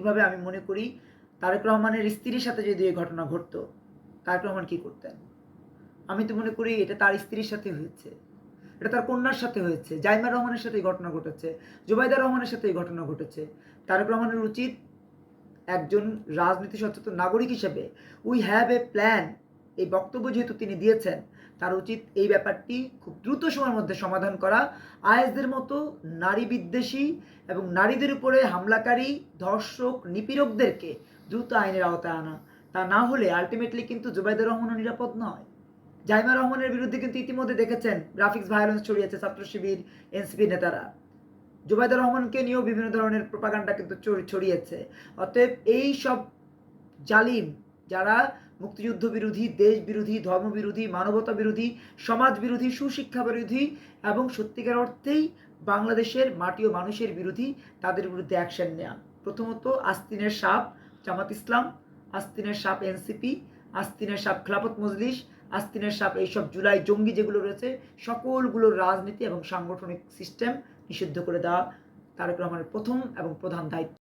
স্বাভাবিকভাবে আমি মনে করি তারেক রহমানের স্ত্রীর সাথে যদি এই ঘটনা ঘটতো, তারেক রহমান কী করতেন? আমি তো মনে করি এটা তার স্ত্রীর সাথে হয়েছে, এটা তার কন্যার সাথে হয়েছে, জাইমা রহমানের সাথে এই ঘটনা ঘটেছে, জুবাইদা রহমানের সাথে এই ঘটনা ঘটেছে। তারেক রহমানের উচিত একজন রাজনীতি সচেতন নাগরিক হিসেবে উই হ্যাভ এ প্ল্যান, এই বক্তব্য যেহেতু তিনি দিয়েছেন, তার উচিত এই ব্যাপারটি খুব দ্রুত সময়ের মধ্যে সমাধান করা। আইএসদের মতো নারী বিদ্বেষী এবং নারীদের উপরে হামলাকারী, ধর্ষক, নিপীড়কদেরকে দ্রুত আইনের আওতায় আনা। তা না হলে আলটিমেটলি কিন্তু জুবাইদা রহমানও নিরাপদ নয়। জাইমা রহমানের বিরুদ্ধে কিন্তু ইতিমধ্যে দেখেছেন গ্রাফিক্স ভায়োলেন্স ছড়িয়েছে ছাত্র শিবির, এনসিপি নেতারা। জুবাইদা রহমানকে নিয়েও বিভিন্ন ধরনের প্রোপাগান্ডা কিন্তু ছড়িয়েছে। অতএব এই সব জালিম যারা মুক্তিযুদ্ধ বিরোধী, দেশ বিরোধী, ধর্ম বিরোধী, মানবতা বিরোধী, সমাজ বিরোধী, সুশিক্ষা বিরোধী এবং সত্যিকার অর্থেই বাংলাদেশের মাটি ও মানুষের বিরোধী, তাদের বিরুদ্ধে অ্যাকশন নেওয়া। প্রথমত আস্তিনের সাপ জামাত ইসলাম, আস্তিনের সাপ এনসিপি, আস্তিনের সাপ খেলাফত মজলিস, আস্তিনের সাপ এইসব জুলাই জঙ্গি যেগুলো রয়েছে সকলগুলোর রাজনীতি এবং সাংগঠনিক সিস্টেম নিষিদ্ধ করে দেওয়া তারেক রহমানের প্রথম এবং প্রধান দায়িত্ব।